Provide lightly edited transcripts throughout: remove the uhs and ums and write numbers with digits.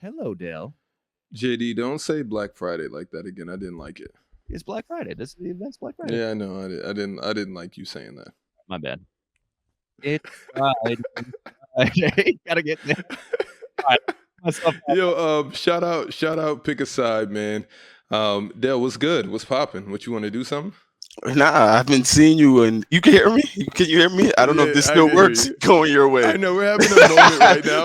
Hello, Dale. JD, don't say Black Friday like that again. I didn't like it. It's Black Friday. That's Black Friday. Yeah, I know. I didn't like you saying that. My bad. It's Friday. Friday. Gotta get there. All right. Myself. Yo, shout out, pick a side, man. Dale, what's good? What's popping? What you want to do something? Nah, I've been seeing you, and you can hear me. Can you hear me? I don't know if this I still can hear works. you. Going your way. I know we're having a moment right now.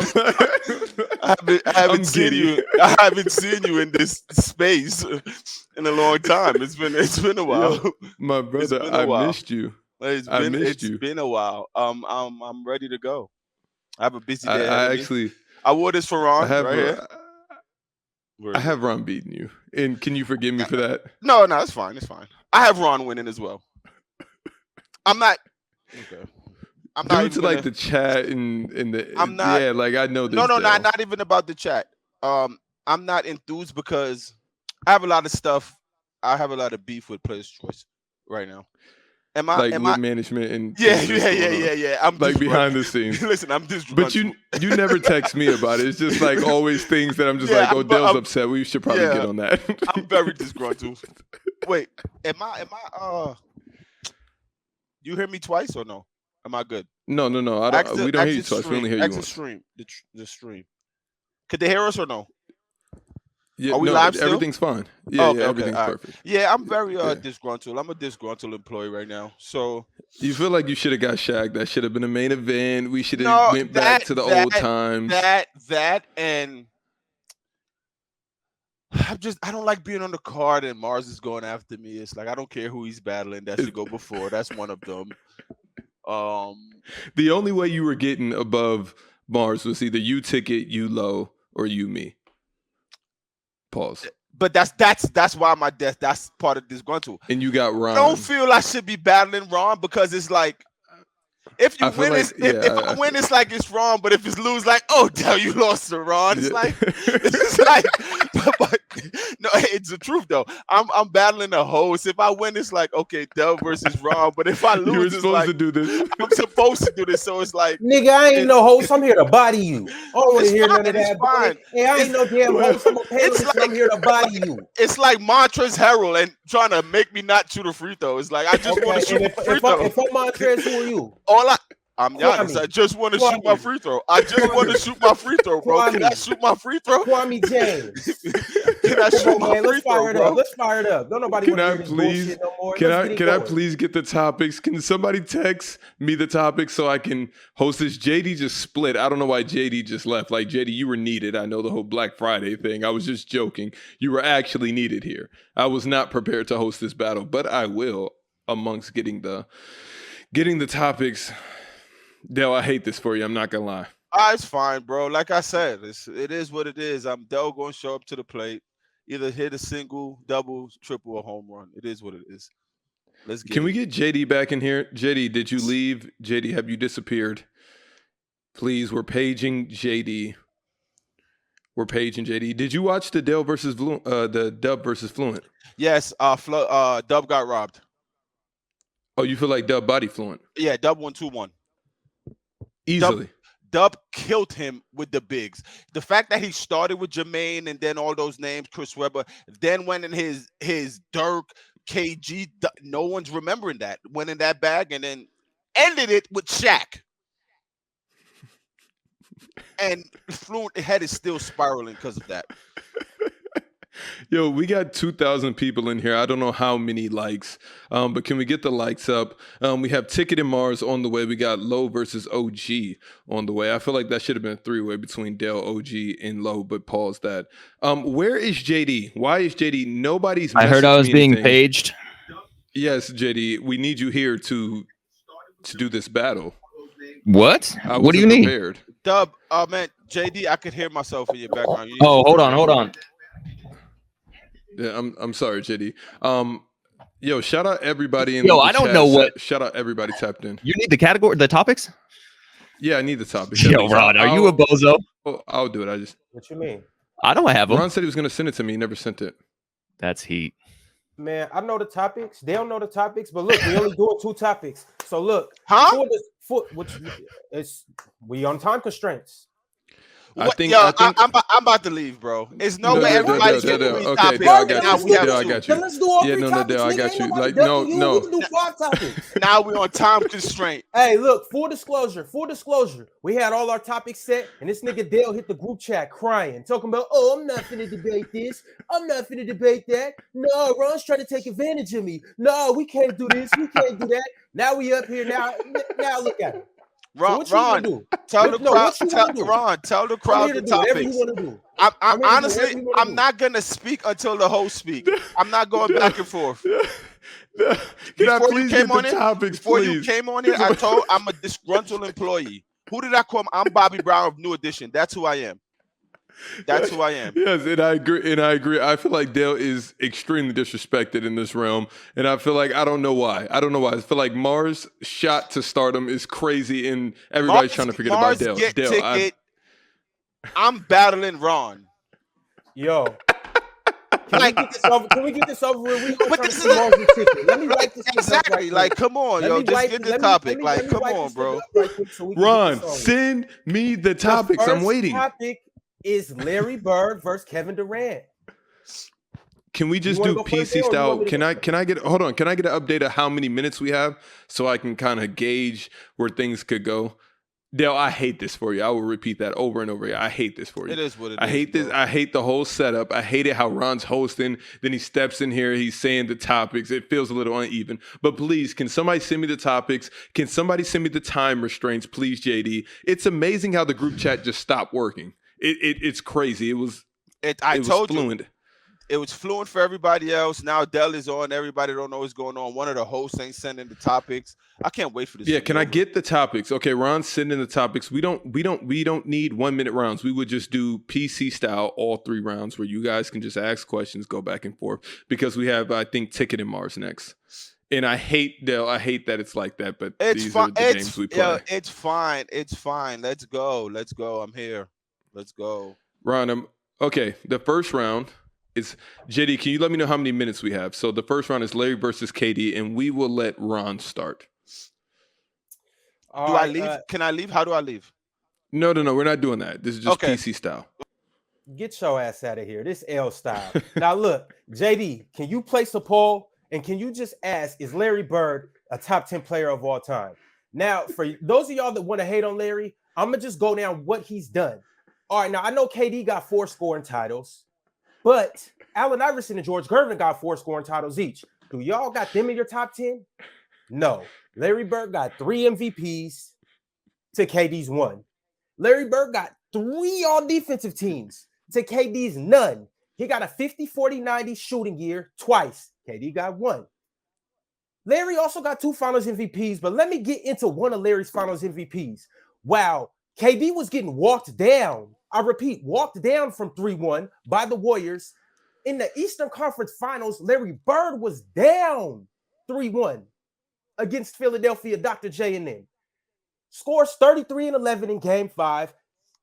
I I'm haven't seen giddy. you. I haven't seen you in this space in a long time. It's been a while. Yo, my brother, been a I while. missed you. It's I been missed it's you. been a while. I'm ready to go. I have a busy I, day ahead I of me. actually, I wore this for I Ron have, right here. I have Ron beating you, and can you forgive me for that? No, it's fine. It's fine. I have Ron winning as well. I'm not. Okay. I'm not Due even to like the chat and the I'm not- yeah, like I know this. No, Dale. not even about the chat. I'm not enthused because I have a lot of stuff. I have a lot of beef with Players Choice right now. Am I? Like with management and Yeah. things that's going on. Yeah. I'm Like behind disgruntled. the scenes. Listen, I'm disgruntled. But you never text me about it. It's just like always things that I'm just like, oh, Dale's upset. We should probably get on that. I'm very disgruntled. Wait, am I? You hear me twice or no? Am I good? No. I don't. We don't hear you twice. We only hear you once. Stream. The stream. Could they hear us or no? Yeah, Are we live still? Everything's fine. Yeah, Okay, everything's all right. perfect. Yeah, I'm very disgruntled. I'm a disgruntled employee right now. So you feel like you should have got Shaq. That should have been a main event. We should have went back to the old times. That and I don't like being on the card and Mars is going after me. It's like I don't care who he's battling. That should go before. That's one of them. The only way you were getting above Mars was either you Ticket, you Low, or you Me. Pause. But that's why that's part of disgruntled. And you got Ron. I don't feel I should be battling Ron because it's like if you win, like, if I win, it's like it's wrong. But if it's lose, like, oh, damn, you lost to Ron. It's like, but no, it's the truth though. I'm battling a host. If I win, it's like, okay, Dell versus Ron. But if I lose, it's like, to do this. I'm supposed to do this. So it's like, nigga, I ain't no host. I'm here to body you. I don't want to hear none of that. Fine. Hey, I ain't no damn host. I'm a panelist. Like, I'm here to body you. It's like Montrezl Harrell and trying to make me not shoot a free throw. It's like I just want to shoot a free throw. If I'm Montrezl, who are you? I'm Giannis. I just want to shoot my free throw. I just want to shoot my free throw, bro. Can I shoot my free throw? Kwame James. Can I shoot my free throw, bro? Let's fire it up. Don't nobody want to hear this bullshit no more. Can I please get the topics? Can somebody text me the topics so I can host this? JD just split. I don't know why JD just left. Like, JD, you were needed. I know the whole Black Friday thing. I was just joking. You were actually needed here. I was not prepared to host this battle, but I will amongst getting the topics. Dale, I hate this for you. I'm not gonna lie. It's fine, bro. Like I said, it is what it is. I'm Dell going to show up to the plate, either hit a single, double, triple, or home run. It is what it is. Let's get. Can we get JD back in here? JD, did you leave? JD, have you disappeared? Please, we're paging JD. Did you watch the Dell versus the Dub versus Fluent? Yes. Dub got robbed. Oh, you feel like Dub body Fluent? Yeah, Dub won 2-1. Easily. Dub killed him with the bigs. The fact that he started with Jermaine and then all those names, Chris Webber, then went in his Dirk, KG. No one's remembering that. Went in that bag and then ended it with Shaq. And Fluent head is still spiraling because of that. Yo, we got 2,000 people in here. I don't know how many likes, but can we get the likes up? We have Ticket and Mars on the way. We got Low versus OG on the way. I feel like that should have been a three-way between Dale, OG, and Low, but pause that. Where is JD? Why is JD? Nobody's. I heard I was being paged. Yes, JD. We need you here to do this battle. What? What do you need? Prepared. Dub, man, JD, I could hear myself in your background. Hold on. Yeah, I'm sorry, JD. Yo, shout out everybody in the chat. I don't know what. Shout out everybody tapped in. You need the topics? Yeah, I need the topics. Yo, Ron, are you a bozo? I'll do it. What you mean? I don't have them. Ron said he was going to send it to me. He never sent it. That's heat. Man, I know the topics. They don't know the topics, but look, we only doing 2 topics. So look, huh? We on time constraints. I'm about to leave, bro. It's no way everybody's getting 3 topics. Okay, I got now you. we have Dale, I 2. got you. Then let's do all 3 topics. Dale, I nigga. got Ain't you. nobody Like, ducking you. no. We can do 5 topics. Now we on time constraint. Hey, look, full disclosure. We had all our topics set, and this nigga Dale hit the group chat crying, talking about, oh, I'm not finna debate this. I'm not finna debate that. No, Ron's trying to take advantage of me. No, we can't do this. We can't do that. Now we up here. Now look at it. Ron, So what you do? Tell the crowd the topics. Honestly, I'm not gonna speak until the host speak. I'm not going back and forth. Can I please get the topics, before please? You came on here, I'm a disgruntled employee. Who did I call? I'm Bobby Brown of New Edition. That's who I am. That's who I am. Yes, and I agree. I feel like Dale is extremely disrespected in this realm, and I feel like I don't know why. I feel like Mars' shot to stardom is crazy, and everybody's trying to forget about Dale. I'm battling Ron. Yo. Can we get this over with? But this is let me write this exactly. Like, come on, just get the topic. Like, come on, bro. Ron, send me the topics. I'm waiting. Topic is Larry Bird versus Kevin Durant. Can we just do PC style? Can I get an update of how many minutes we have so I can kind of gauge where things could go? Dale, I hate this for you. I will repeat that over and over again. I hate this for you. It is what it is. I hate this. I hate the whole setup. I hate it how Ron's hosting. Then he steps in here. He's saying the topics. It feels a little uneven. But please, can somebody send me the topics? Can somebody send me the time restraints, please, JD? It's amazing how the group chat just stopped working. It's crazy. It was fluent. It was fluent for everybody else. Now Dell is on. Everybody don't know what's going on. One of the hosts ain't sending the topics. I can't wait for this. Yeah, can I get the topics? Okay, Ron's sending the topics. We don't need 1 minute rounds. We would just do PC style all 3 rounds where you guys can just ask questions, go back and forth, because we have, I think, Ticket and Mars next. And I hate Dell. I hate that it's like that, but these are the games we play. Yeah, it's fine. It's fine. Let's go. I'm here. Let's go. Ron, okay. The first round is JD. Can you let me know how many minutes we have? So the first round is Larry versus KD, and we will let Ron start. Do I leave? Can I leave? How do I leave? No. We're not doing that. This is just PC style. Get your ass out of here. This L style. Now look, JD, can you place a poll and can you just ask, is Larry Bird a top 10 player of all time? Now, for those of y'all that want to hate on Larry, I'm gonna just go down what he's done. All right, now I know KD got 4 scoring titles, but Allen Iverson and George Gervin got 4 scoring titles each. Do y'all got them in your top 10? No. Larry Bird got 3 MVPs to KD's 1. Larry Bird got 3 all-defensive teams to KD's none. He got a 50-40-90 shooting year twice. KD got 1. Larry also got 2 Finals MVPs, but let me get into one of Larry's Finals MVPs. Wow, KD was getting walked down. I repeat, walked down from 3-1 by the Warriors. In the Eastern Conference Finals, Larry Bird was down 3-1 against Philadelphia, Dr. J and M. Scores 33-11 in Game 5.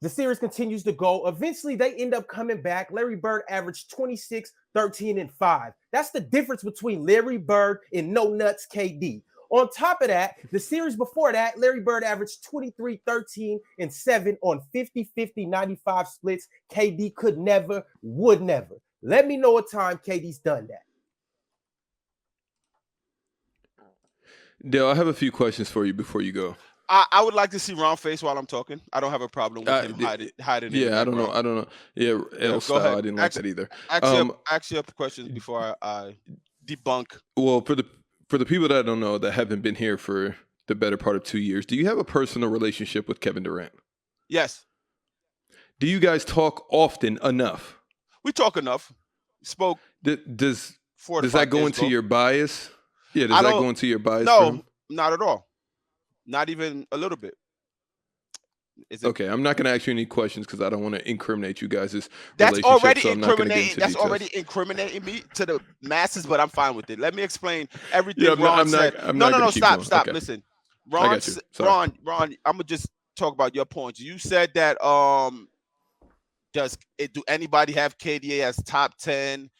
The series continues to go. Eventually, they end up coming back. Larry Bird averaged 26, 13, and 5. That's the difference between Larry Bird and No Nuts KD. On top of that, the series before that, Larry Bird averaged 23, 13, and 7 on 50-50-95 splits. KD could never, would never. Let me know a time KD's done that. Dale, I have a few questions for you before you go. I would like to see Ron face while I'm talking. I don't have a problem with him hiding. Yeah, I don't know. Yeah, L style. I didn't like that either. Actually, have questions before I debunk. Well, for the people that don't know, that haven't been here for the better part of 2 years, do you have a personal relationship with Kevin Durant? Yes. Do you guys talk often enough? We talk enough. Spoke. Does that go into your bias? Yeah, does that go into your bias? No, not at all. Not even a little bit. Okay, I'm not going to ask you any questions because I don't want to incriminate you guys' That's relationship. Already so incriminating. That's already incriminating me to the masses, but I'm fine with it. Let me explain everything Ron said. No, stop. Okay. Listen, Ron, I'm gonna just talk about your points. You said that do anybody have KDA as top 10?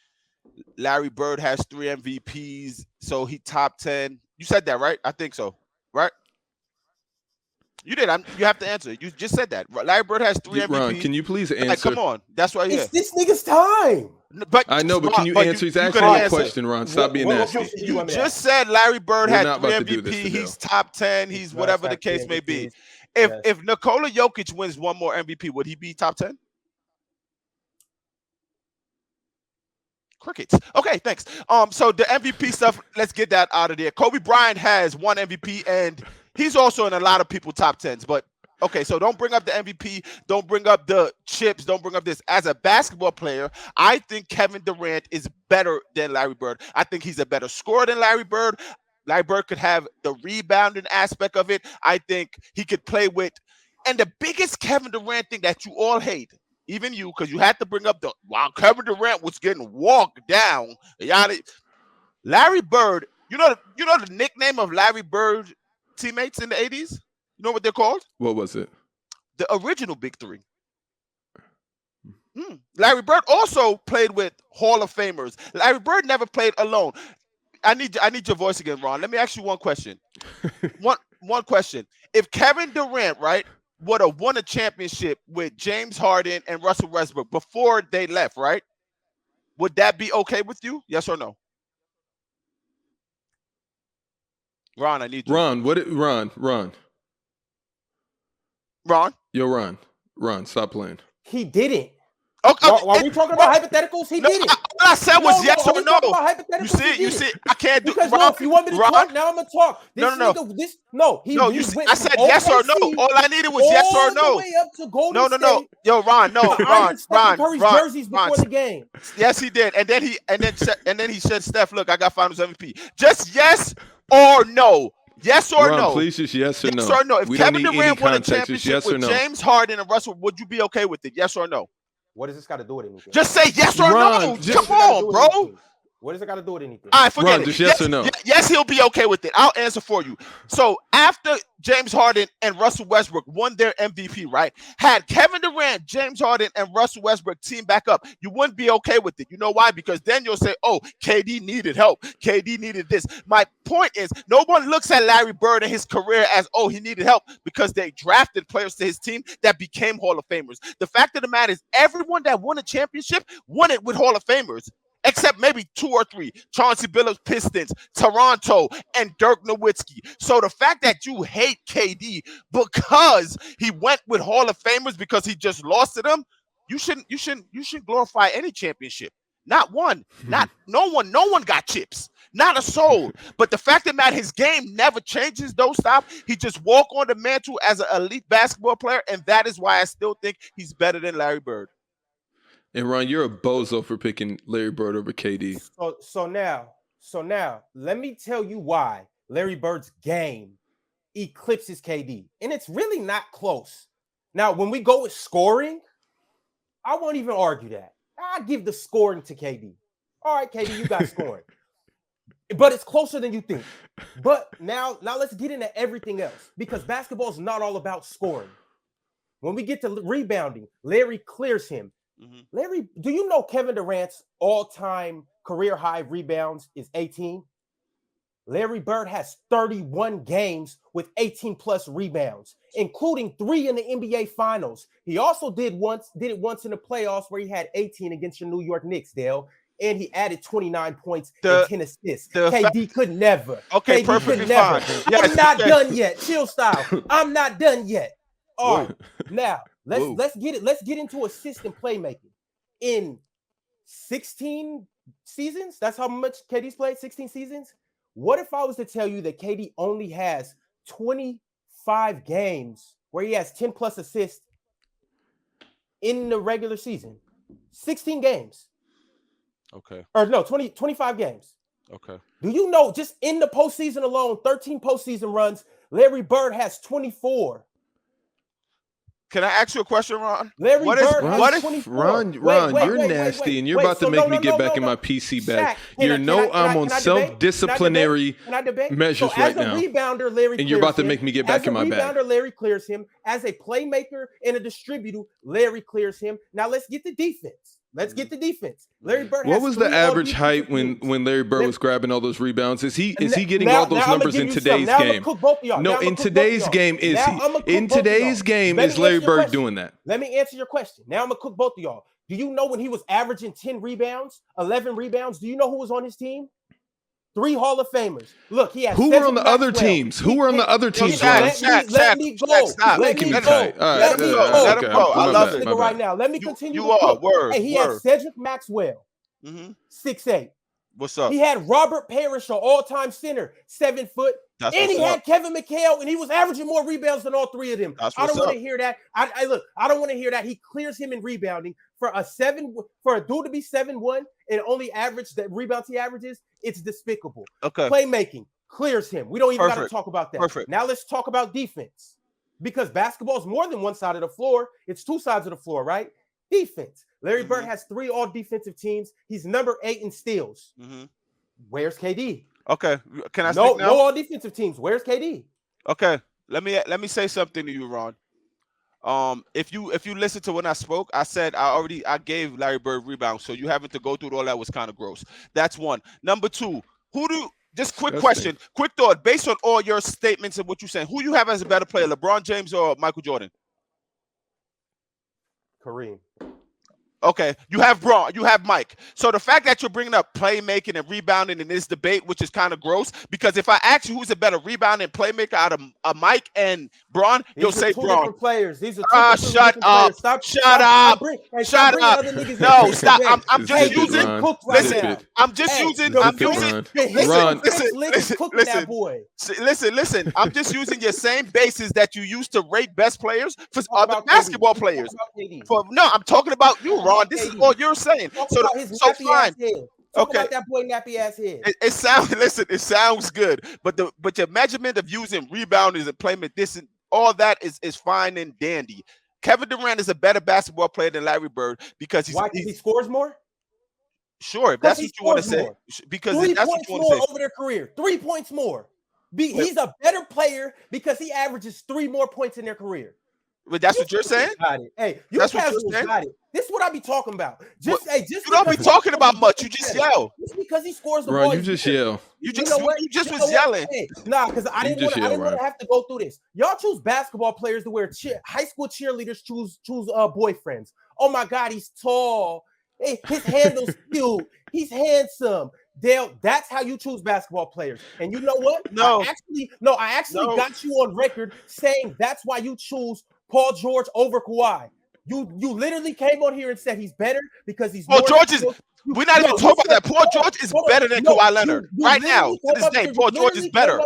Larry Bird has 3 MVPs, so he top 10. You said that, right? I think so, right? You did. You have to answer. You just said that. Larry Bird has 3 MVP. Ron, can you please answer? Like, come on, that's right here. It's this nigga's time. But I know, but can you answer? He's asking you a question, Ron. Stop being nasty. You just said Larry Bird We're had not 3 about to do MVP. this, He's top 10. He's whatever the case may be. Yes. If Nikola Jokic wins one more MVP, would he be top 10? Crickets. Okay, thanks. So the MVP stuff, let's get that out of there. Kobe Bryant has 1 MVP, and he's also in a lot of people's top 10s. But okay, so don't bring up the MVP. Don't bring up the chips. Don't bring up this. As a basketball player, I think Kevin Durant is better than Larry Bird. I think he's a better scorer than Larry Bird. Larry Bird could have the rebounding aspect of it. I think he could play with. And the biggest Kevin Durant thing that you all hate, even you, because you had to bring up Kevin Durant was getting walked down. Larry Bird, you know the nickname of Larry Bird teammates in the 80s? You know what they're called? What was it? The original Big Three. Larry Bird also played with Hall of Famers. Larry Bird never played alone. I need your voice again, Ron. Let me ask you one question. one question. If Kevin Durant, right, would have won a championship with James Harden and Russell Westbrook before they left, right? Would that be okay with you? Yes or no? Ron, I need you. Ron. Yo, Ron, stop playing. He didn't. Okay. Are we talking about hypotheticals? He didn't. All I said was yes or no. You see, I can't do. Because if you want me to talk, now I'm gonna talk. No. I said yes or no. All I needed was yes or no. All the way up to Golden State. Yo, Ron, Ron. Jerseys before the game. Yes, he did, and then he said, "Steph, look, I got Finals MVP." Just yes or no. Yes or Ron, no? Please, just yes or no. Yes or no? If we Kevin don't need Durant any won a context, just championship yes or with no. James Harden and Russell, would you be okay with it? Yes or no? What does this got to do with anything? Just say yes or no. Come on, bro. What does it got to do with anything? All right, forget Ron, it. just yes or no. Yes, he'll be okay with it. I'll answer for you. So after James Harden and Russell Westbrook won their MVP, right? Had Kevin Durant, James Harden, and Russell Westbrook team back up, you wouldn't be okay with it. You know why? Because then you'll say, oh, KD needed help. KD needed this. My point is, no one looks at Larry Bird and his career as, oh, he needed help, because they drafted players to his team that became Hall of Famers. The fact of the matter is, everyone that won a championship won it with Hall of Famers. Except maybe 2 or 3. Chauncey Billups Pistons, Toronto, and Dirk Nowitzki. So the fact that you hate KD because he went with Hall of Famers because he just lost to them, you shouldn't glorify any championship. Not one. No one got chips. Not a soul. But the fact of the matter, his game never changes, don't stop. He just walk on the mantle as an elite basketball player, and that is why I still think he's better than Larry Bird. And Ron, you're a bozo for picking Larry Bird over KD. So now, let me tell you why Larry Bird's game eclipses KD. And it's really not close. Now, when we go with scoring, I won't even argue that. I give the scoring to KD. All right, KD, you got scoring. But it's closer than you think. But now let's get into everything else, because basketball is not all about scoring. When we get to rebounding, Larry clears him. Larry, do you know Kevin Durant's all-time career high rebounds is 18? Larry Bird has 31 games with 18-plus rebounds, including 3 in the NBA Finals. He also did it once in the playoffs where he had 18 against your New York Knicks, Dale, and he added 29 points and 10 assists. KD could never. Okay, KD perfectly could never. fine. Yes, I'm not done yet. Chill style. I'm not done yet. All right, now let's get into assist and playmaking. In 16 seasons, that's how much KD's played, 16 seasons. What if I was to tell you that KD only has 25 games where he has 10 plus assists in the regular season? 16 games. Okay. Or no, 25 games. Okay. Do you know, just in the postseason alone, 13 postseason runs, Larry Bird has 24. Can I ask you a question, Ron? Ron, you're nasty, and you're about to make me get back in my PC bag. I'm on self-disciplinary measures right now. As a rebounder, Larry, and you're about to make me get back in my bag. As a rebounder, Larry clears him. As a playmaker and a distributor, Larry clears him. Now let's get the defense. Let's get the defense. Larry Bird. What has was the 3 average height all-defensive teams. when Larry Bird was grabbing all those rebounds? Is he getting Now- all those now I'ma numbers give in you today's some. Now I'ma game? cook both of y'all. Now No, I'ma in cook both of today's y'all. game, is Now he? I'ma cook In both of today's y'all. game, Let is me Larry answer your Bird question. doing that? Let me answer your question. Now I'm gonna cook both of y'all. Do you know when he was averaging 10 rebounds, 11 rebounds? Do you know who was on his team? 3 Hall of Famers. Look, he had. Who were on the other Maxwell. teams? Who were on the other teams, Ron? Let me go. Stop. Let me Keep go. tight. All right, Let me good. go. Let him Okay, go. I my love bad, it. my Right bad. now, let me continue. You are word. Hey, he had word. Cedric Maxwell, Mm-hmm. 6'8". What's up? He had Robert Parrish, an all-time center, 7 foot. That's And he what's had up. Kevin McHale, and he was averaging more rebounds than all 3 of them. That's I don't what's want up. to hear that. I look. I don't want to hear that. He clears him in rebounding for a dude to be 7'1" and only average the rebounds he averages. It's despicable. Okay. Playmaking clears him. We don't even got to Perfect. talk about that. Perfect. Now let's talk about defense, because basketball is more than one side of the floor. It's 2 sides of the floor, right? Defense. Larry Bird has 3 all-defensive teams. He's number 8 in steals. Mm-hmm. Where's KD? Okay. Can I No speak now? all defensive teams. Where's KD? Okay. Let me say something to you, Ron. If you listen to when I spoke, I said I gave Larry Bird rebounds, so you having to go through all that was kind of gross. That's one. Number 2, just quick question, quick thought, based on all your statements and what you're saying, who you have as a better player, LeBron James or Michael Jordan? Kareem. Okay, you have Braun, you have Mike. So the fact that you're bringing up playmaking and rebounding in this debate, which is kind of gross, because if I ask you who's a better rebounder and playmaker out of Mike and Braun, you'll say Braun. Different players. These are Shut up. Shut up. Shut up. No, stop. I'm just using. Listen, I'm just using. I'm using. Listen. I'm just using your same basis that you used to rate best players for other basketball players. No, I'm talking about you, Ron. This is all you're saying. So fine. Okay. About that boy nappy ass head. It sounds good, but your measurement of using rebounders and playmaking, this and all that is fine and dandy. Kevin Durant is a better basketball player than Larry Bird because he scores more. Sure, if that's what you want to say, because 3 that's points what you want to say over their career. 3 points more. He's a better player because he averages 3 more points in their career. But that's what you're saying? Hey, you casuals got it. This is what I be talking about. You don't be talking about much. You just yell. Just because he scores the Ron, ball. you just yell. You just was yelling. Hey, because I didn't want to have to go through this. Y'all choose basketball players to wear high school cheerleaders choose boyfriends. Oh my God, he's tall. Hey, his handle's cute. He's handsome. Dale, that's how you choose basketball players. And you know what? I actually got you on record saying that's why you choose Paul George over Kawhi. You literally came on here and said he's better because he's Paul George is. We're not even talking about that. Paul George is better than Kawhi Leonard right now. To this day, Paul George is better.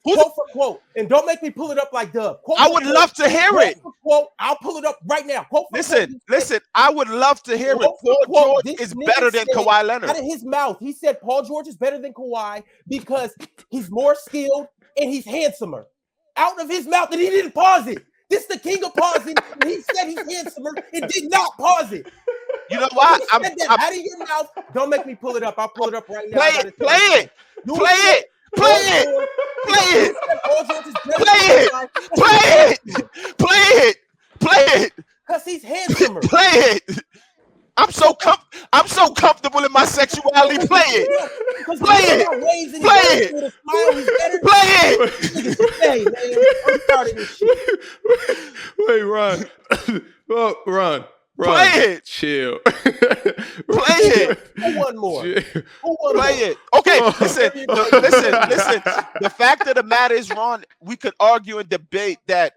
Quote for quote, and don't make me pull it up like Dub. I would love to hear it. Quote, I'll pull it up right now. Listen. I would love to hear it. Paul George is better than Kawhi Leonard. Out of his mouth, he said Paul George is better than Kawhi because he's more skilled and he's handsomer. Out of his mouth, and he didn't pause it. This is the king of pausing. And he said he's handsomer and did not pause it. You know what? I'm out of your mouth. Don't make me pull it up. I'll pull it up right now. Play it. Because he's handsomer. Play it. I'm so comfortable in my sexuality. Play it. Wait, Ron. Well, Ron. Play it. Chill. Play it. One more. Play it. Okay, listen. The fact of the matter is, Ron, we could argue and debate that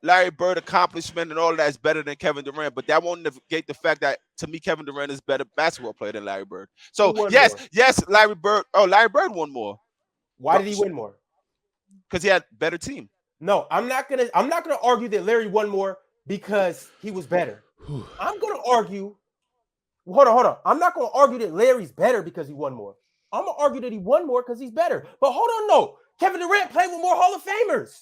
Larry Bird accomplishment and all that is better than Kevin Durant, but that won't negate the fact that, to me, Kevin Durant is a better basketball player than Larry Bird. So yes, Larry Bird. Oh, Larry Bird won more. Why did he win more? Because he had a better team. No, I'm not gonna argue that Larry won more because he was better. I'm gonna argue. Hold on. I'm not gonna argue that Larry's better because he won more. I'm gonna argue that he won more because he's better. But hold on, no. Kevin Durant played with more Hall of Famers.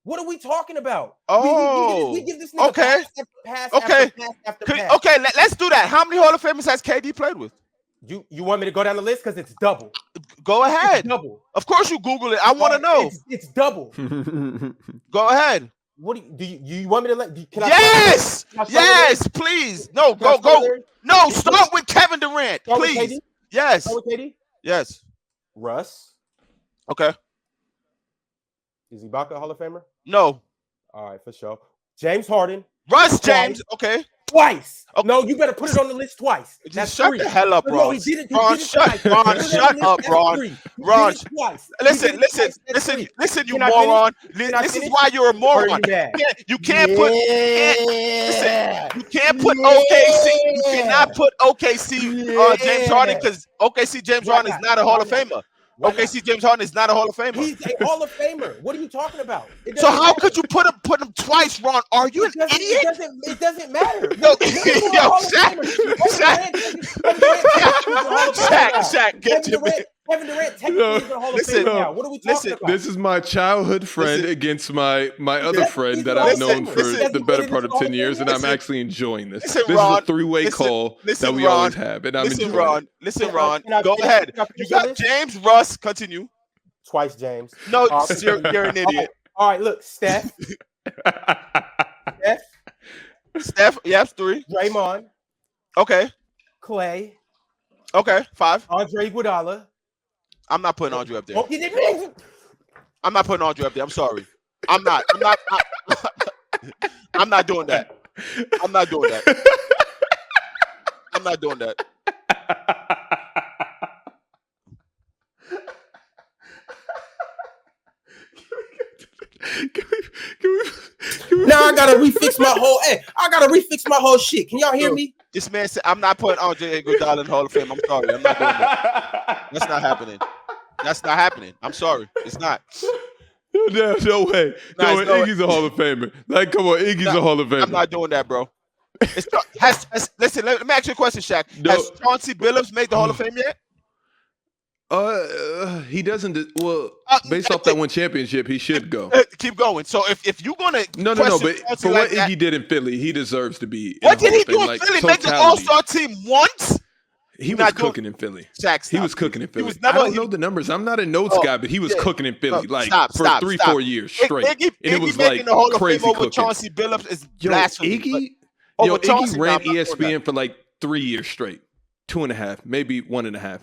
What are we talking about? We give this nigga pass after pass. Okay, let's do that. How many Hall of Famers has KD played with? You want me to go down the list because it's double. Go ahead. It's double. Of course you Google it. I want to know. It's double. Go ahead. What do you want me to let? Can Yes, yes, please. No, go. No, start with Kevin Durant, please. Yes. Start with KD? Yes. Russ. Okay. Is Ibaka a Hall of Famer? No. All right, for sure. James Harden. Russ James. Okay. Twice. Okay. No, you better put it on the list twice. That's shut 3. the hell up, Ron. No, he did it. Ron, shut up, Ron. Ron, listen, you moron. This is why you're a moron. You can't put. You can't put OKC. You cannot put OKC James Harden because OKC James Harden is not a Hall of Famer. OKC James Harden is not a Hall of Famer. He's a Hall of Famer. What are you talking about? So how could you put him twice, Ron? Are you an idiot? It doesn't matter. No, Shaq, get to me. Kevin Durant technically is a Hall of Famer now. What are we talking about? This is my childhood friend against my other friend that I've known for the better part of 10 years, and I'm actually enjoying this. This is a three-way call that we always have, and I'm enjoying it. Listen, Ron, go ahead. You got James, Russ, continue. Twice, James. No, you're an idiot. All right, look, Steph. Steph, yes, 3. Draymond. Okay. Clay. Okay, 5. Andre Iguodala. I'm not putting Andre up there. Oh, I'm not putting Andre up there. I'm sorry. I'm not doing that. I'm not doing that. I'm not doing that. Now I gotta refix my whole. Hey, I gotta refix my whole shit. Can y'all hear me? This man said, "I'm not putting Andre Iguodala in the Hall of Fame." I'm sorry. I'm not doing that. That's not happening. That's not happening. I'm sorry. It's not. No way. No way. Iggy's a Hall of Famer. Like, come on, Iggy's a Hall of Famer. I'm not doing that, bro. Listen, let me ask you a question, Shaq. No. Has Chauncey Billups made the Hall of Fame yet? He doesn't. Well, based off that one championship, he should go. Keep going. So if you're gonna no, but for what Iggy did in Philly, he deserves to be. What did he do in Philly? Make the All-Star team once? He was cooking in Philly. He was cooking in Philly. I don't know the numbers. I'm not a notes guy, but he was cooking in Philly for 3-4 years straight. And it was like crazy cooking. Chauncey Billups is blasphemy. Iggy ran ESPN for like 3 years straight, 2.5, maybe 1.5.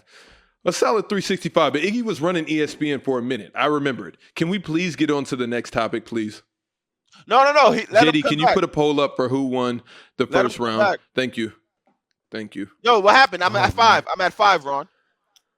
A solid 365, but Iggy was running ESPN for a minute. I remember it. Can we please get on to the next topic, please? No. JD, can you put a poll up for who won the first round? Thank you. Yo, what happened? I'm at 5. I'm at 5, Ron.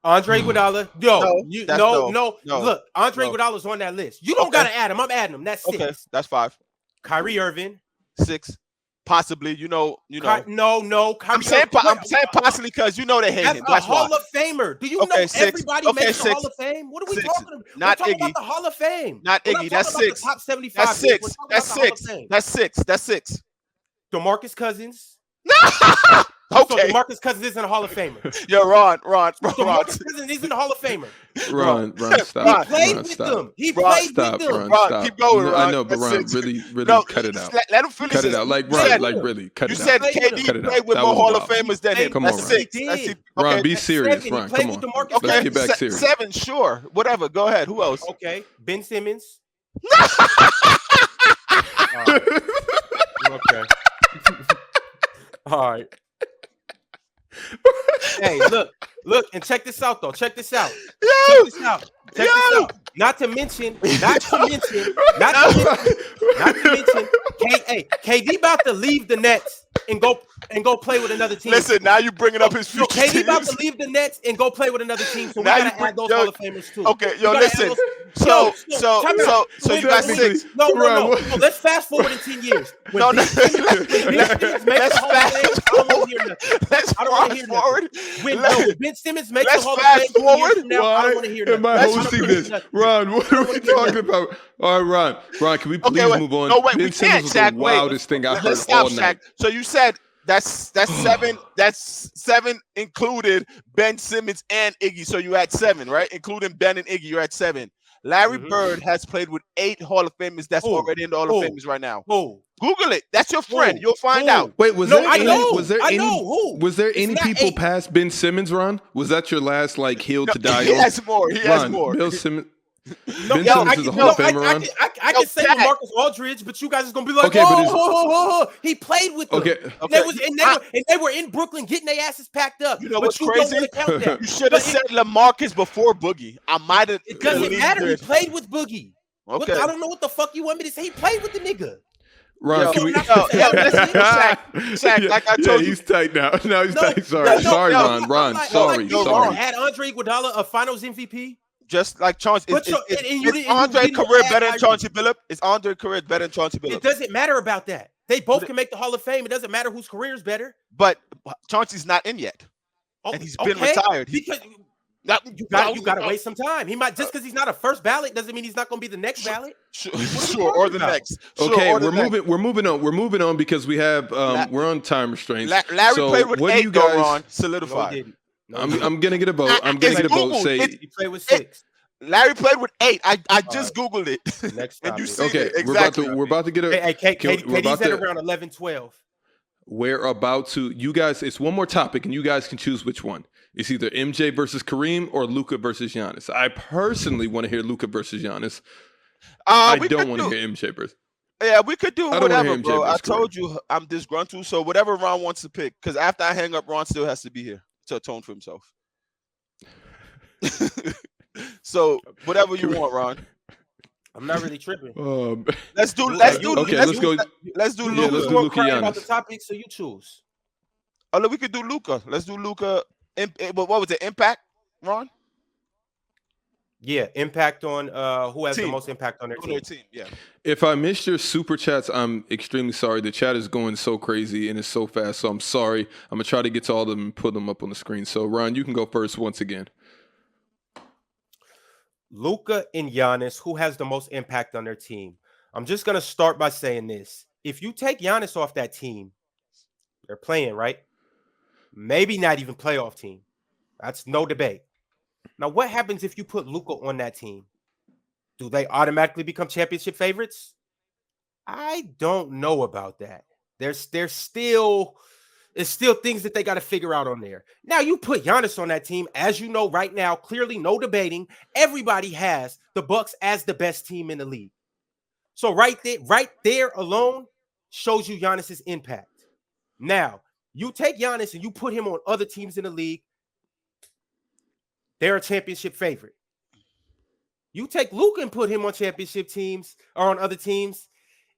Andre Iguodala. No. Look, Andre No. Iguodala's on that list. You don't gotta add him. I'm adding him. That's 6. Okay, that's 5. Kyrie Irving. 6. Possibly, No. I'm saying possibly because you know they hate him. That's Hall of Famer. Do you know 6. everybody makes the Hall of Fame? What are we 6. talking about? Not We're talking Iggy. about the Hall of Fame. Not We're Iggy. not That's talking about 6. the top 75. That's 6. That's 6. That's 6. DeMarcus Cousins. Okay. So DeMarcus Cousins isn't a Hall of Famer. Yo, Ron. DeMarcus Cousins isn't a Hall of Famer. Ron, stop. He played with them. He played with them. Ron, keep going, Ron. I know, but Ron, really cut it out. Let him finish. Cut it out. Like, Ron, really, cut it out. You said KD played with more Hall of Famers than him. Come on, That's Ron. 6. Ron, be serious, 7. Ron. Come on. Okay, Let's get back serious. 7, sure. Whatever. Go ahead. Who else? Okay. Ben Simmons. Okay. All right. Hey, look, and check this out though. Check this out. Not to mention, KD about to leave the Nets and go play with another team. Listen, now you bringing up his future. KD about to leave the Nets and go play with another team. So we gotta add those Hall of Famers too. Okay, listen. So you got 6. No. Let's fast forward in 10 years. Let's fast forward. When Ben Simmons makes the Hall of Fame 2 years from now, I don't want to hear nothing. Why am I hosting this? Ron, what are we talking about? All right, Ron, can we please move on? No, wait, Ben we Simmons can't, was Shaq. the wildest thing I heard all night. So you said that's 7. That's 7 included Ben Simmons and Iggy. So you had 7, right? Including Ben and Iggy, you're at 7. Larry Bird has played with 8 Hall of Famers that's already in the Hall of Famers right now. Google it. That's your friend. You'll find out. Wait, was there any not people 8. past Ben Simmons, Ron? Was that your last heel to die? He has more. He has more. Bill Simmons. Ben Simmons is a Hall of Famer, Ron. I can say LaMarcus Aldridge, but you guys is gonna be like, Okay, he played with them. Okay. They were in Brooklyn getting their asses packed up. You know but what's you crazy? Don't want to count that. You should have said LaMarcus before Boogie. I might have. It doesn't matter. He played with Boogie. Okay. I don't know what the fuck you want me to say. He played with the nigga. Ron, can we? Shaq, like I told you, he's tight now. Now he's tight. Sorry, Ron. Sorry. Had Andre Iguodala a Finals MVP? Just like Chauncey. Is Andre career better than Chauncey Billups? Is Andre career better than Chauncey Billups? It doesn't matter about that. They both can make the Hall of Fame. It doesn't matter whose career is better. But Chauncey's not in yet, and he's been retired. Because you got to wait some time. He might just because he's not a first ballot doesn't mean he's not going to be the next ballot. Sure, or the next. Okay, we're moving on because we have we're on time restraints. Larry played with 8. Ron solidified. I'm gonna get a vote. I'm gonna get a vote. Say he played with 6. Larry played with 8. I just googled it. Next and you see okay, it. Exactly. We're about to get a. Hey, KD's at around 11, 12. We're about to. You guys, it's one more topic, and you guys can choose which one. It's either MJ versus Kareem or Luka versus Giannis. I personally want to hear Luka versus Giannis. I don't want to hear MJ versus. Yeah, we could do whatever, bro. I told you I'm disgruntled, so whatever Ron wants to pick. Because after I hang up, Ron still has to be here to atone for himself. So whatever you want, Ron. I'm not really tripping. Let's do Luka. Let's do Luka Giannis. About the topic, so you choose. Oh, look, we could do Luka. Let's do Luka. What was it? Impact, Ron? Yeah, impact on who has the most impact on their team. Yeah. If I missed your super chats, I'm extremely sorry. The chat is going so crazy and it's so fast, so I'm sorry. I'm gonna try to get to all of them and put them up on the screen. So Ron, you can go first once again. Luka and Giannis, who has the most impact on their team? I'm just gonna start by saying this: if you take Giannis off that team, they're playing, right? Maybe not even playoff team. That's no debate. Now, what happens if you put Luka on that team? Do they automatically become championship favorites? I don't know about that. There's still things that they got to figure out on there. Now, you put Giannis on that team, as you know right now, clearly no debating. Everybody has the Bucks as the best team in the league. So right there alone shows you Giannis's impact. Now, you take Giannis and you put him on other teams in the league, they're a championship favorite. You take Luka and put him on championship teams or on other teams,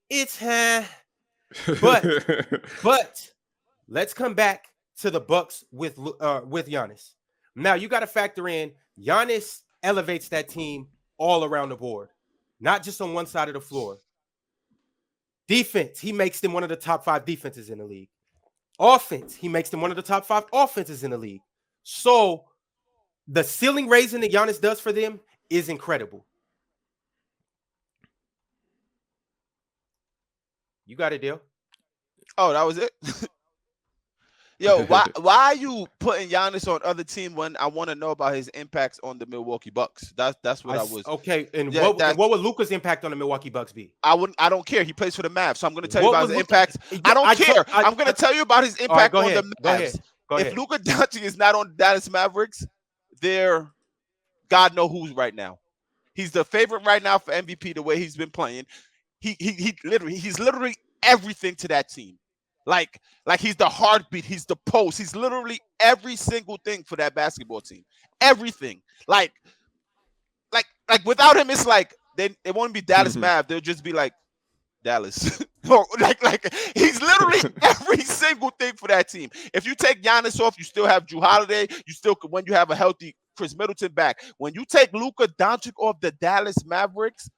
it's but let's come back to the Bucks with Giannis. Now you got to factor in Giannis elevates that team all around the board, not just on one side of the floor. Defense, he makes them one of the top 5 defenses in the league. Offense, he makes them one of the top 5 offenses in the league. So the ceiling raising that Giannis does for them is incredible. You got it, Dale. Oh, that was it? Yo, why are you putting Giannis on other team when I want to know about his impacts on the Milwaukee Bucks? That's what I was. Okay, and what would Luka's impact on the Milwaukee Bucks be? I don't care. He plays for the Mavs, so I'm going to tell you about his impacts. I don't care. I'm going to tell you about his impact on the Mavs. If Luka Doncic is not on Dallas Mavericks, they're God knows who's right now. He's the favorite right now for MVP. The way he's been playing, he's literally everything to that team. Like he's the heartbeat, he's the pulse, he's literally every single thing for that basketball team. Everything. Like without him, it's like they won't be Dallas Mav, they'll just be like Dallas. like he's literally every single thing for that team. If you take Giannis off, you still have Jrue Holiday, when you have a healthy Chris Middleton back. When you take Luka Doncic off the Dallas Mavericks,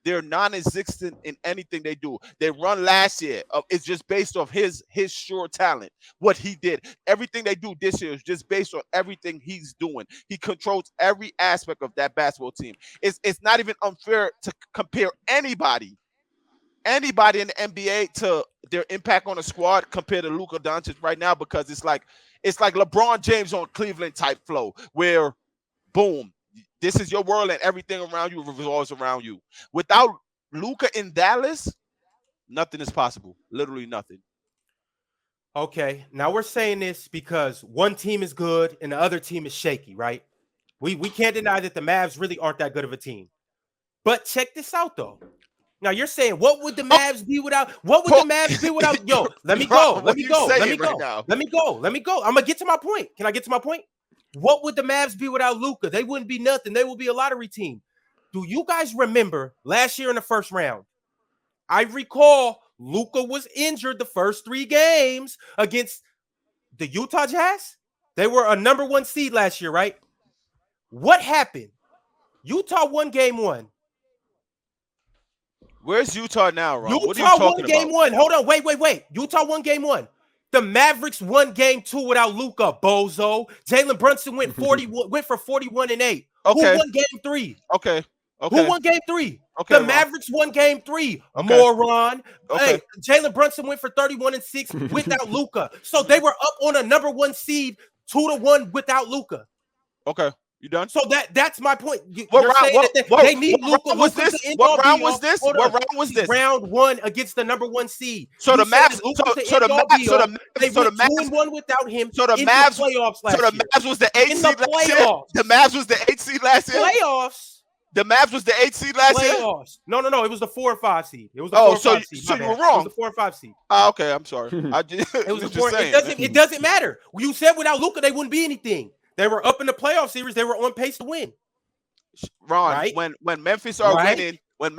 they're non-existent in anything they do. They run last year. It's just based off his sure talent, what he did. Everything they do this year is just based on everything he's doing. He controls every aspect of that basketball team. It's not even unfair to compare anybody in the NBA to their impact on a squad compared to Luka Doncic right now, because it's like LeBron James on Cleveland type flow, where boom, this is your world and everything around you revolves around you. Without Luka in Dallas, nothing is possible. Literally nothing. Okay, now we're saying this because one team is good and the other team is shaky, right? We can't deny that the Mavs really aren't that good of a team. But check this out, though. Now you're saying, what would the Mavs be without? What would the Mavs be without? Yo, let me go. Let me go. Let me go. Let me go. Let me go. I'm gonna get to my point. Can I get to my point? What would the Mavs be without Luka? They wouldn't be nothing. They would be a lottery team. Do you guys remember last year in the first round? I recall Luka was injured the first 3 games against the Utah Jazz. They were a number 1 seed last year, right? What happened? Utah won game 1. Where's Utah now, Ron? Utah what are you talking won game about? 1. Hold on. Wait. Utah won game 1. The Mavericks won game 2 without Luka, bozo. Jalen Brunson went for 41 and 8. Okay. Who won game 3? Okay. Who won game 3? Okay, the Ron. Mavericks won game 3. Okay. Moron. Okay. Hey, Jalen Brunson went for 31 and 6 without Luka. So they were up on a number 1 seed 2-1 without Luka. Okay. You done? So that's my point. What They need Luka. What was this? What round was this? What round was this? Round 1 against the number 1 seed. So the Mavs. So the Mavs 2-1 without him. So the Mavs. Playoffs last so the Mavs was the 8th seed last year. The Mavs was the 8th seed last year. Playoffs. The Mavs was the 8th seed last year. Playoffs. No. It was the 4 and 5 seed. It was the 4 and 5 seed. So you were wrong. It was the 4 and 5 seed. Okay, I'm sorry. It was the 4. It doesn't matter. You said without Luka they wouldn't be anything. They were up in the playoff series. They were on pace to win. Ron, right? when Memphis are winning, winning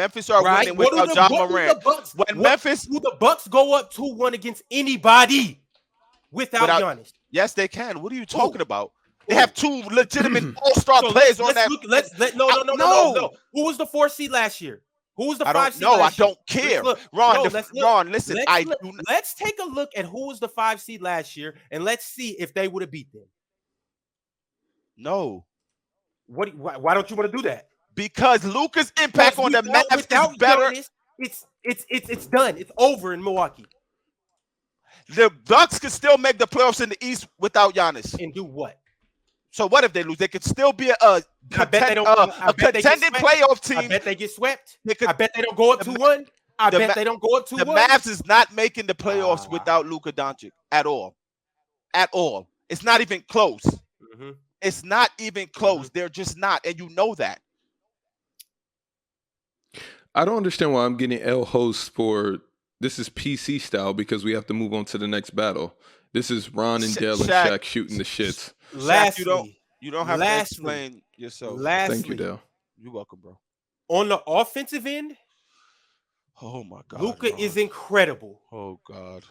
without John Morant, do the Bucks go up 2-1 against anybody without Giannis? Yes, they can. What are you talking about? They have 2 legitimate all-star players on that. No. Who was the 4 seed last year? Who was the 5 seed? I don't care. Ron, listen. Let's take a look at who was the 5 seed last year, and let's see if they would have beat them. No. Why don't you want to do that? Because Luka's impact on the Mavs is better. Giannis, it's done. It's over in Milwaukee. The Bucks could still make the playoffs in the East without Giannis. And do what? So what if they lose? They could still be a contending playoff team. I bet they get swept. I bet they don't go up 2-1. I bet they don't go up 2-1. The Mavs is not making the playoffs without Luka Doncic at all. At all. It's not even close. Mm-hmm. It's not even close. Mm-hmm. They're just not, and you know that. I don't understand why I'm getting L hosts for this is PC style because we have to move on to the next battle. This is Ron and Dale and Shaq shooting the shits. Lastly, you don't have to explain yourself. Thank you, Dale. You're welcome, bro. On the offensive end, oh my God, Luka is incredible. Oh God.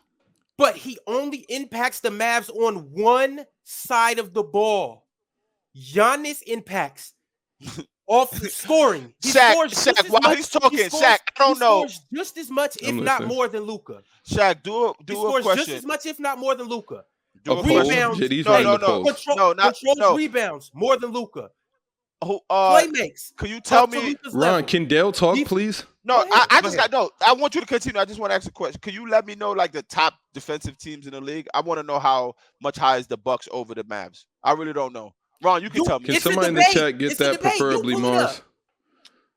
But he only impacts the Mavs on one side of the ball. Giannis impacts off the scoring. Shaq, while he's talking, Shaq, I don't know. He scores just as much, if not more than Luka. Shaq, do a question. Just as much, if not more than Luka. Rebounds. Controls rebounds more than Luka. Playmakes. Can you tell me, Ron? Can Dale talk, please? No, I want you to continue. I just want to ask a question. Can you let me know like the top defensive teams in the league? I want to know how much higher is the Bucks over the Mavs. I really don't know. Ron, you can tell me. Can somebody in the chat get that, preferably Mars?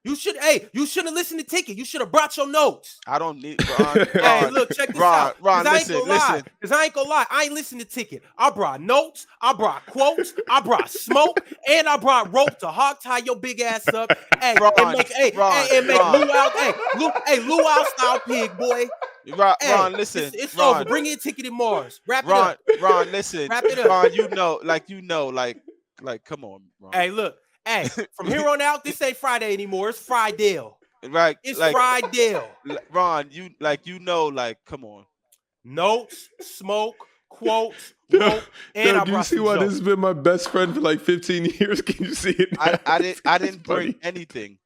You should have listened to Ticket. You should have brought your notes. I don't need Ron. Hey, look, check this out. Ron, listen. Because I ain't gonna lie. I ain't listened to Ticket. I brought notes. I brought quotes. I brought smoke. And I brought rope to hog tie your big ass up. Hey, and make luau style pig, boy. Ron, listen. It's over. Bring in Ticket and Mars. Wrap it up. Ron, listen. Wrap it up. Ron, like, come on, Ron. Hey, look. Hey, from here on out, this ain't Friday anymore. It's Friday. Right. It's Friday. Ron, come on. Notes, smoke, quotes, rope, and I brought. Do you see why this has been my best friend for like 15 years? Can you see it? I didn't bring anything.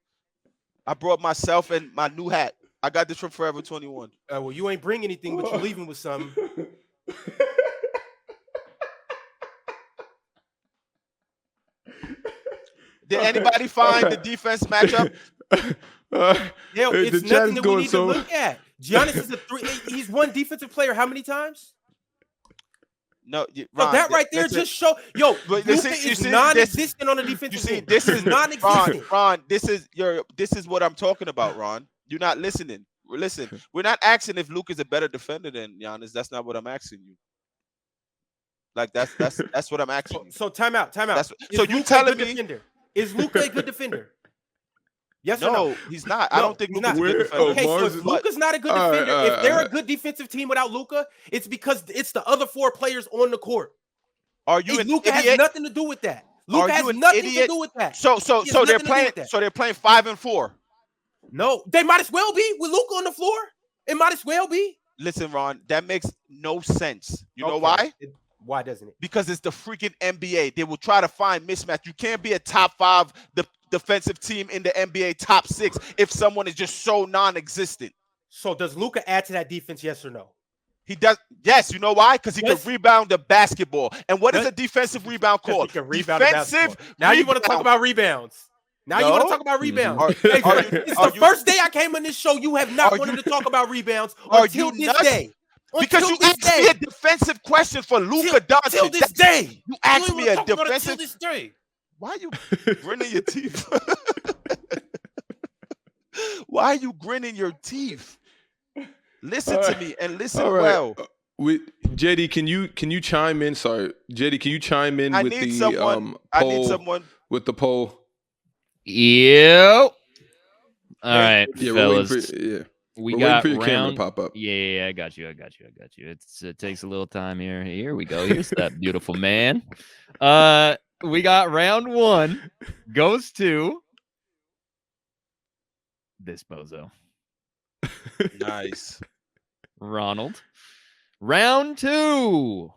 I brought myself and my new hat. I got this from Forever 21. Well, you ain't bring anything, but you're leaving with something. Did anybody find the defense matchup? It's nothing that we need to look at. Giannis is he's one defensive player how many times? No, Ron, that right there just show Luka is non-existent on the defensive team. This is non-existent. Ron, this is what I'm talking about, Ron. You're not listening. Listen, we're not asking if Luka is a better defender than Giannis. That's not what I'm asking you. Like that's what I'm asking you. So time out. So you telling me is Luka a good defender? Yes or no? He's not. No, I don't think he's Luka's not. a good defender. Okay, so Mars if is- Luka's not a good All right, defender, all right, if they're all a right. good defensive team without Luka, it's because it's the other 4 players on the court. Are you an Luka has idiot? nothing to do with that. Are Luka you has an nothing idiot? to do with that. So He has they're nothing to do playing. with that. So they're playing 5 and 4. No, they might as well be with Luka on the floor. It might as well be. Listen, Ron, that makes no sense. You know Okay. why? Why doesn't it? Because it's the freaking NBA. They will try to find mismatch. You can't be a top 5 defensive team in the NBA top 6 if someone is just so non-existent. So does Luka add to that defense? Yes or no? He does. Yes, you know why? Because he Yes. can rebound the basketball. And what is Yes. a defensive rebound called? He can rebound the Defensive. basketball. Now you want to talk rebound. about rebounds. Now you No. want to talk about rebounds. Are- Hey, are you- it's are the you- first day I came on this show. You have not Are wanted you- to talk about rebounds Are until you this nuts? day. Because you asked me a defensive question for Luka Doncic. Till this day. You asked me a Till defensive. this day. Why are you grinning your teeth? Why are you grinning your teeth? Listen to me and listen All right. well. JD, can you chime in? Sorry, JD, can you chime in I with need the someone. I poll? need someone. With the poll. Yo. All right, Yeah, fellas. we're waiting for, yeah. We We're got waiting for your camera round. to pop up. Yeah, I got you. It takes a little time here. Here we go. Here's that beautiful man. We got round 1 goes to this bozo, Nice. Ronald. Round 2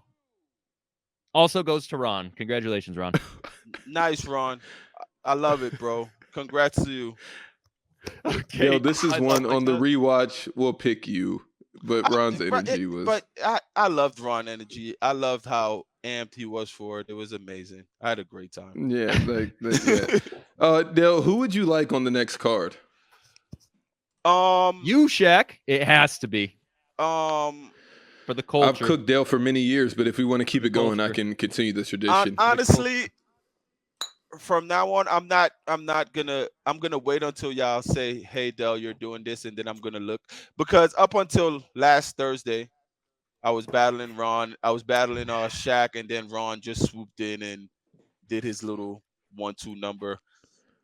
also goes to Ron. Congratulations, Ron. Nice, Ron. I love it, bro. Congrats to you. Okay. Yo, this is I one thought on the like rewatch. We'll pick you, but Ron's energy was. But I loved Ron energy. I loved how amped he was for it. It was amazing. I had a great time. Yeah, yeah. Dale, who would you like on the next card? you, Shaq. It has to be for the culture. I've cooked Dale for many years, but if we want to keep it going, I Culture. can continue this tradition. honestly, from now on, I'm gonna wait until y'all say, "Hey, Del, you're doing this," and then I'm gonna look, because up until last Thursday, I was battling Ron. I was battling Shaq, and then Ron just swooped in and did his little 1-2 number.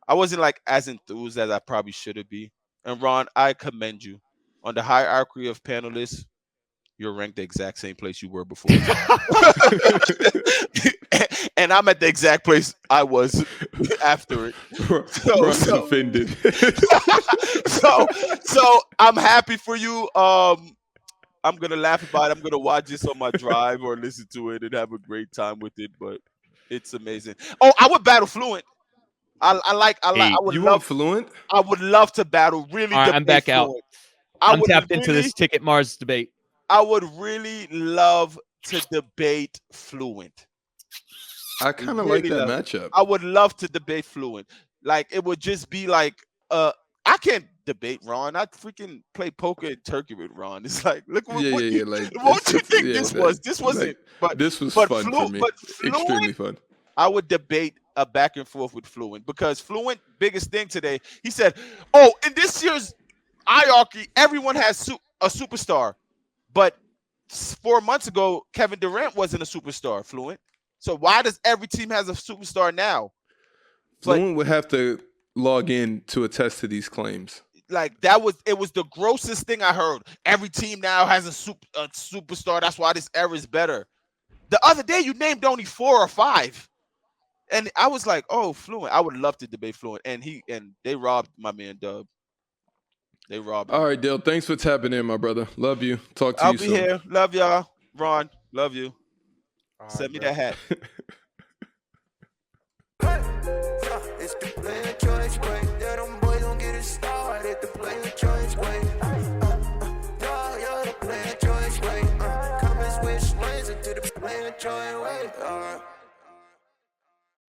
I wasn't like as enthused as I probably should have been. And Ron, I commend you. On the hierarchy of panelists, you're ranked the exact same place you were before. And I'm at the exact place I was after it. Ron's offended. so I'm happy for you. I'm gonna laugh about it. I'm gonna watch this on my drive or listen to it and have a great time with it. But it's amazing. Oh, I would battle Fluent. I would You love want Fluent? I would love to battle really. All right, I'm debate back out. Fluent. I'm tapped into this Ticket Mars debate. I would really love to debate Fluent. I kind of really like that love matchup. I would love to debate Fluent. Like, it would just be like, I can't debate Ron. I freaking play poker and turkey with Ron. It's like, look what, Yeah. what Like, you think yeah, this was? This wasn't. like, But this was but fun for me. but Extremely Fluent, fun. I would debate a back and forth with Fluent, because Fluent biggest thing today, he said, "Oh, in this year's hierarchy, everyone has a superstar, but 4 months ago, Kevin Durant wasn't a superstar." Fluent. So why does every team has a superstar now? Fluent would have to log in to attest to these claims. Like, it was the grossest thing I heard. Every team now has a superstar. That's why this era is better. The other day you named only 4 or 5. And I was like, "Oh, Fluent." I would love to debate Fluent. And they robbed my man Dub. They robbed him. All right, Dale. Thanks for tapping in, my brother. Love you. Talk to I'll you be soon. here. Love y'all. Ron, love you. All Send me right, that bro. hat. It's the player choice way. Yeah, them boys gon' get it started. The player choice way.